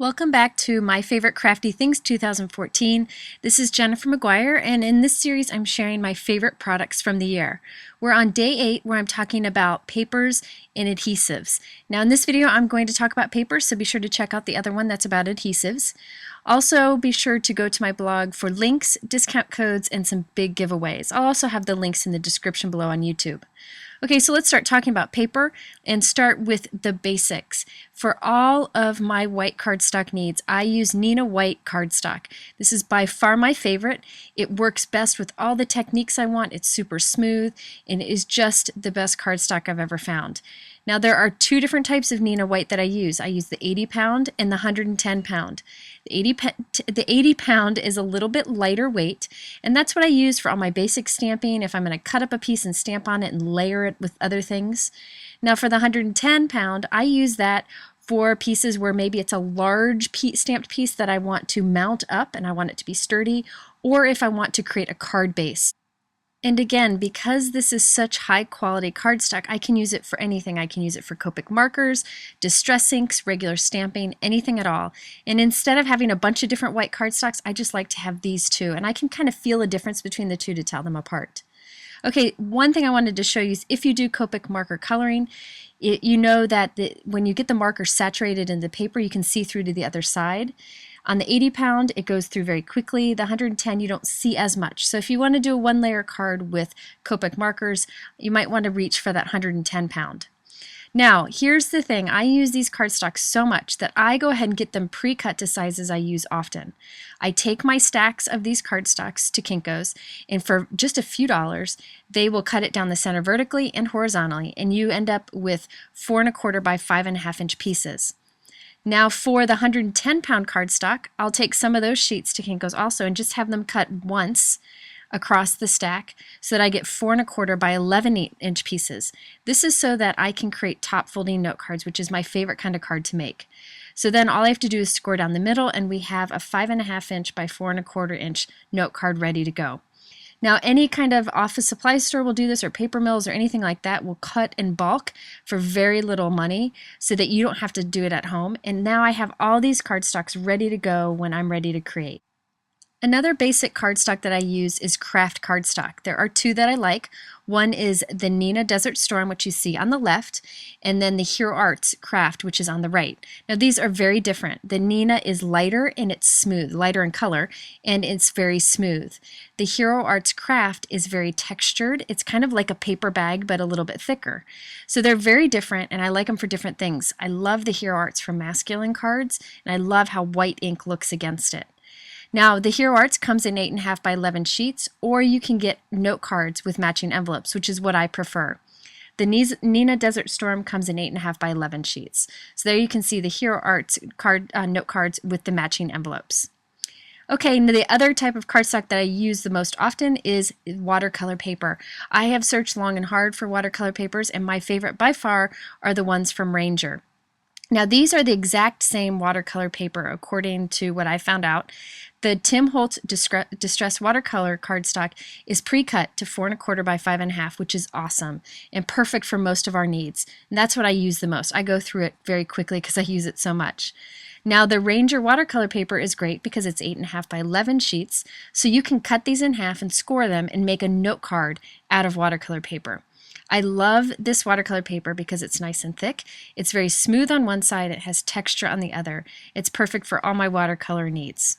Welcome back to My Favorite Crafty Things 2014. This is Jennifer McGuire, and in this series I'm sharing my favorite products from the year. We're on day 8 where I'm talking about papers and adhesives. Now in this video I'm going to talk about papers, so be sure to check out the other one that's about adhesives. Also be sure to go to my blog for links, discount codes, and some big giveaways. I'll also have the links in the description below on YouTube. Okay, so let's start talking about paper and start with the basics. For all of my white cardstock needs, I use neenah white cardstock. This is by far my favorite. It works best with all the techniques I want. It's super smooth and it is just the best cardstock I've ever found. Now there are two different types of neenah white that I use. I use the 80 pound and the 110 pound. The 80 pound is a little bit lighter weight, and that's what I use for all my basic stamping if I'm going to cut up a piece and stamp on it and layer it with other things. Now for the 110 pound, I use that for pieces where maybe it's a large stamped piece that I want to mount up and I want it to be sturdy, or if I want to create a card base. And again, because this is such high quality cardstock, I can use it for anything. I can use it for Copic markers, distress inks, regular stamping, anything at all. And instead of having a bunch of different white cardstocks, I just like to have these two. And I can kind of feel a difference between the two to tell them apart. Okay, one thing I wanted to show you is if you do Copic marker coloring, you know that when you get the marker saturated in the paper, you can see through to the other side. On the 80 pound, it goes through very quickly. The 110, you don't see as much. So if you want to do a one layer card with Copic markers, you might want to reach for that 110 pound. Now, here's the thing. I use these cardstocks so much that I go ahead and get them pre-cut to sizes I use often. I take my stacks of these cardstocks to Kinko's, and for just a few dollars, they will cut it down the center vertically and horizontally, and you end up with 4 1/4 by 5.5 inch pieces. Now for the 110 pound cardstock, I'll take some of those sheets to Kinko's also and just have them cut once across the stack so that I get 4 1/4 by 11 inch pieces. This is so that I can create top folding note cards, which is my favorite kind of card to make. So then all I have to do is score down the middle and we have a 5.5 inch by 4 1/4 inch note card ready to go. Now any kind of office supply store will do this, or paper mills or anything like that will cut in bulk for very little money so that you don't have to do it at home. And now I have all these cardstocks ready to go when I'm ready to create. Another basic cardstock that I use is Kraft cardstock. There are two that I like. One is the neenah Desert Storm, which you see on the left, and then the Hero Arts Kraft, which is on the right. Now these are very different. The neenah is lighter and it's smooth, lighter in color, and it's very smooth. The Hero Arts Kraft is very textured. It's kind of like a paper bag, but a little bit thicker. So they're very different, and I like them for different things. I love the Hero Arts for masculine cards, and I love how white ink looks against it. Now, the Hero Arts comes in 8.5 by 11 sheets, or you can get note cards with matching envelopes, which is what I prefer. The neenah Desert Storm comes in 8.5 by 11 sheets. So there you can see the Hero Arts note cards with the matching envelopes. Okay, now the other type of cardstock that I use the most often is watercolor paper. I have searched long and hard for watercolor papers, and my favorite by far are the ones from Ranger. Now these are the exact same watercolor paper according to what I found out. The Tim Holtz Distress Watercolor cardstock is pre-cut to 4 1/4 by 5.5, which is awesome and perfect for most of our needs. And that's what I use the most. I go through it very quickly because I use it so much. Now the Ranger watercolor paper is great because it's 8.5 by 11 sheets, so you can cut these in half and score them and make a note card out of watercolor paper. I love this watercolor paper because it's nice and thick. It's very smooth on one side, it has texture on the other. It's perfect for all my watercolor needs.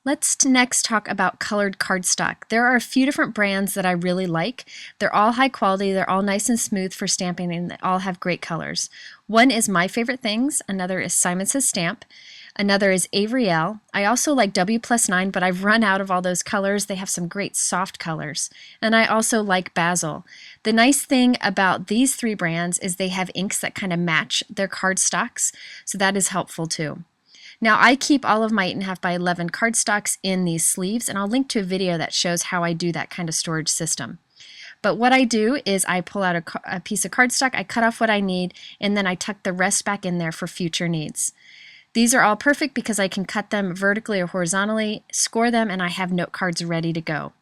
Let's next talk about colored cardstock. There are a few different brands that I really like. They're all high quality, they're all nice and smooth for stamping, and they all have great colors. One is My Favorite Things, another is Simon Says Stamp, another is Avriel. I also like W+9, but I've run out of all those colors. They have some great soft colors. And I also like Bazzil. The nice thing about these three brands is they have inks that kind of match their cardstocks, so that is helpful too. Now I keep all of my 8.5 by 11 cardstocks in these sleeves, and I'll link to a video that shows how I do that kind of storage system. But what I do is I pull out a piece of cardstock, I cut off what I need, and then I tuck the rest back in there for future needs. These are all perfect because I can cut them vertically or horizontally, score them, and I have note cards ready to go.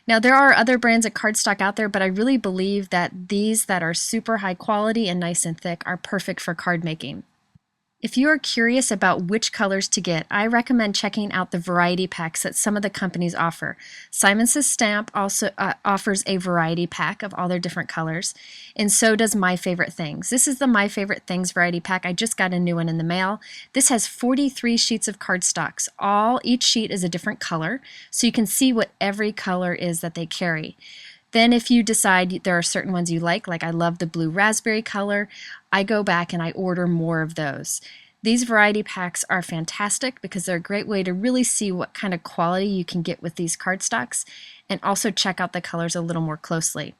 Now there are other brands of cardstock out there, but I really believe that these that are super high quality and nice and thick are perfect for card making. If you are curious about which colors to get, I recommend checking out the variety packs that some of the companies offer. Simon Says Stamp also offers a variety pack of all their different colors, and so does My Favorite Things. This is the My Favorite Things variety pack. I just got a new one in the mail. This has 43 sheets of cardstocks. Each sheet is a different color, so you can see what every color is that they carry. Then if you decide there are certain ones you like I love the blue raspberry color, I go back and I order more of those. These variety packs are fantastic because they're a great way to really see what kind of quality you can get with these cardstocks and also check out the colors a little more closely.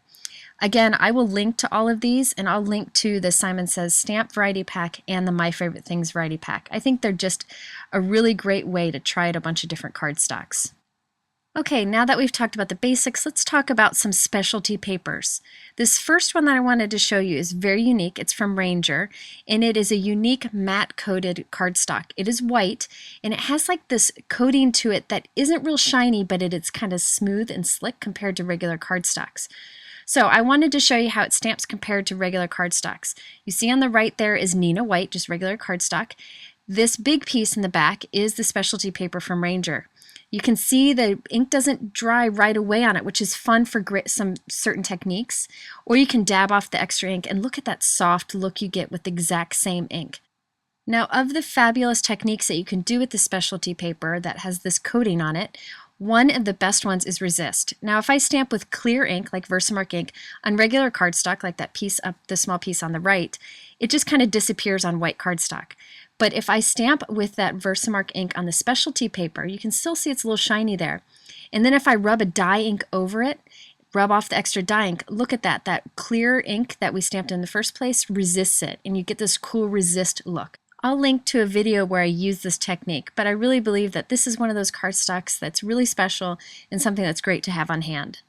Again, I will link to all of these, and I'll link to the Simon Says Stamp variety pack and the My Favorite Things variety pack. I think they're just a really great way to try out a bunch of different cardstocks. Okay, now that we've talked about the basics, let's talk about some specialty papers. This first one that I wanted to show you is very unique. It's from Ranger, and it is a unique matte coated cardstock. It is white, and it has like this coating to it that isn't real shiny, but it's kind of smooth and slick compared to regular cardstocks. So I wanted to show you how it stamps compared to regular cardstocks. You see on the right there is Neenah white, just regular cardstock. This big piece in the back is the specialty paper from Ranger. You can see the ink doesn't dry right away on it, which is fun for some certain techniques. Or you can dab off the extra ink and look at that soft look you get with the exact same ink. Now, of the fabulous techniques that you can do with the specialty paper that has this coating on it, one of the best ones is resist. Now, if I stamp with clear ink, like Versamark ink, on regular cardstock, like that piece up, the small piece on the right, it just kind of disappears on white cardstock. But if I stamp with that Versamark ink on the specialty paper, you can still see it's a little shiny there. And then if I rub a dye ink over it, rub off the extra dye ink, look at that. That clear ink that we stamped in the first place resists it, and you get this cool resist look. I'll link to a video where I use this technique, but I really believe that this is one of those cardstocks that's really special and something that's great to have on hand.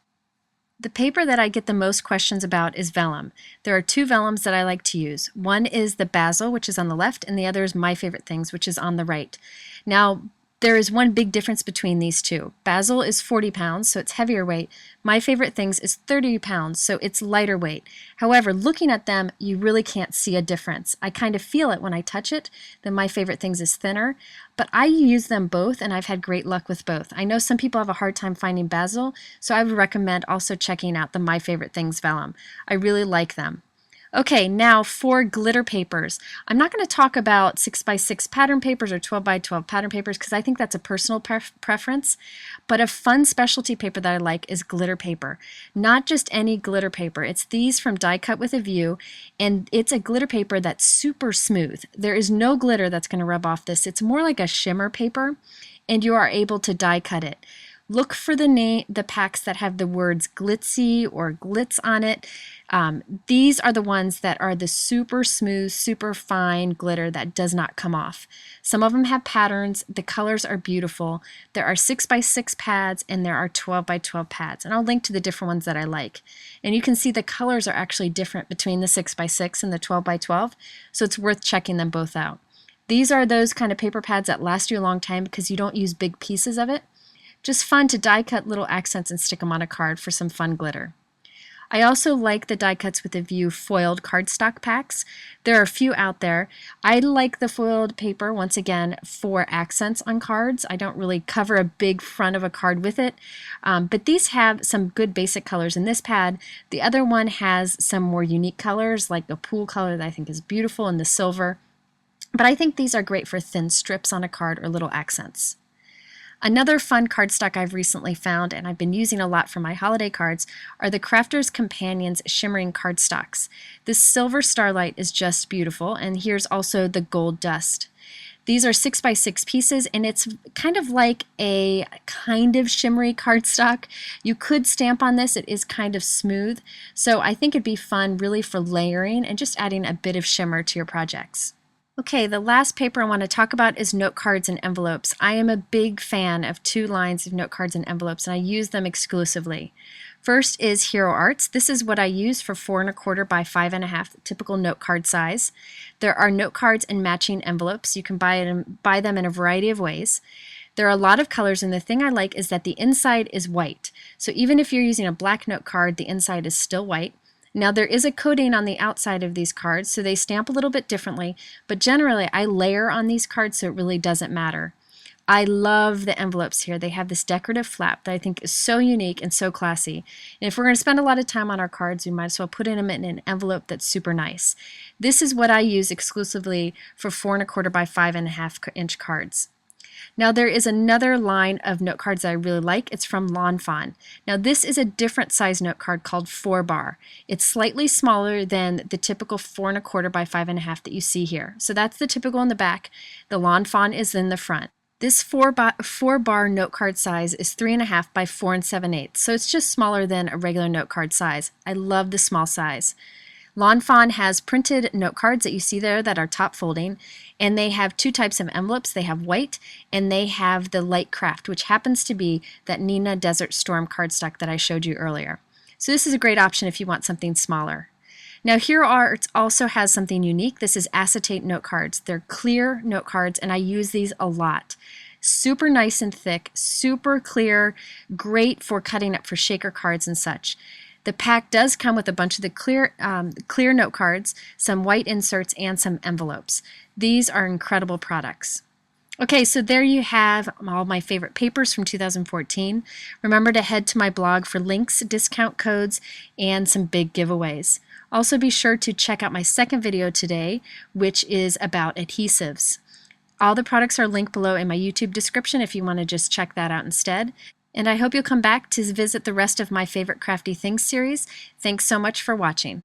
The paper that I get the most questions about is vellum. There are two vellums that I like to use. One is the bazzil, which is on the left, and the other is My Favorite Things, which is on the right. Now, there is one big difference between these two. Bazzil is 40 pounds, so it's heavier weight. My Favorite Things is 30 pounds, so it's lighter weight. However, looking at them, you really can't see a difference. I kind of feel it when I touch it, that My Favorite Things is thinner, but I use them both, and I've had great luck with both. I know some people have a hard time finding bazzil, so I would recommend also checking out the My Favorite Things vellum. I really like them. Okay, now for glitter papers. I'm not going to talk about 6x6 pattern papers or 12x12 pattern papers because I think that's a personal preference, but a fun specialty paper that I like is glitter paper. Not just any glitter paper. It's these from Die Cut with a View, and it's a glitter paper that's super smooth. There is no glitter that's going to rub off this. It's more like a shimmer paper, and you are able to die cut it. Look for the packs that have the words glitzy or glitz on it. These are the ones that are the super smooth, super fine glitter that does not come off. Some of them have patterns. The colors are beautiful. There are 6x6 pads and there are 12x12 pads. And I'll link to the different ones that I like. And you can see the colors are actually different between the 6x6 and the 12x12. So it's worth checking them both out. These are those kind of paper pads that last you a long time because you don't use big pieces of it. Just fun to die cut little accents and stick them on a card for some fun glitter. I also like the Die Cuts with a View foiled cardstock packs. There are a few out there. I like the foiled paper, once again, for accents on cards. I don't really cover a big front of a card with it, but these have some good basic colors in this pad. The other one has some more unique colors, like a pool color that I think is beautiful in the silver. But I think these are great for thin strips on a card or little accents. Another fun cardstock I've recently found, and I've been using a lot for my holiday cards, are the Crafter's Companions Shimmering Cardstocks. This silver starlight is just beautiful, and here's also the gold dust. These are 6x6 pieces, and it's kind of like a kind of shimmery cardstock. You could stamp on this. It is kind of smooth, so I think it'd be fun really for layering and just adding a bit of shimmer to your projects. Okay, the last paper I want to talk about is note cards and envelopes. I am a big fan of two lines of note cards and envelopes, and I use them exclusively. First is Hero Arts. This is what I use for 4 1/4 by 5 1/2, typical note card size. There are note cards and matching envelopes. You can buy them in a variety of ways. There are a lot of colors, and the thing I like is that the inside is white. So even if you're using a black note card, the inside is still white. Now there is a coating on the outside of these cards, so they stamp a little bit differently, but generally I layer on these cards so it really doesn't matter. I love the envelopes here. They have this decorative flap that I think is so unique and so classy. And if we're going to spend a lot of time on our cards, we might as well put them in an envelope that's super nice. This is what I use exclusively for 4¼ by 5½ inch cards. Now there is another line of note cards that I really like. It's from Lawn Fawn. Now this is a different size note card called 4 bar. It's slightly smaller than the typical 4¼ by 5½ that you see here. So that's the typical in the back. The Lawn Fawn is in the front. This 4 bar note card size is 3½ by 4 7/8, so it's just smaller than a regular note card size. I love the small size. Lawn Fawn has printed note cards that you see there that are top folding, and they have two types of envelopes. They have white and they have the light Kraft, which happens to be that neenah Desert Storm cardstock that I showed you earlier. So this is a great option if you want something smaller. Now here it also has something unique. This is acetate note cards. They're clear note cards and I use these a lot. Super nice and thick, super clear, great for cutting up for shaker cards and such. The pack does come with a bunch of the clear note cards, some white inserts, and some envelopes. These are incredible products. Okay, so there you have all my favorite papers from 2014. Remember to head to my blog for links, discount codes, and some big giveaways. Also be sure to check out my second video today, which is about adhesives. All the products are linked below in my YouTube description if you want to just check that out instead. And I hope you'll come back to visit the rest of my favorite crafty things series. Thanks so much for watching.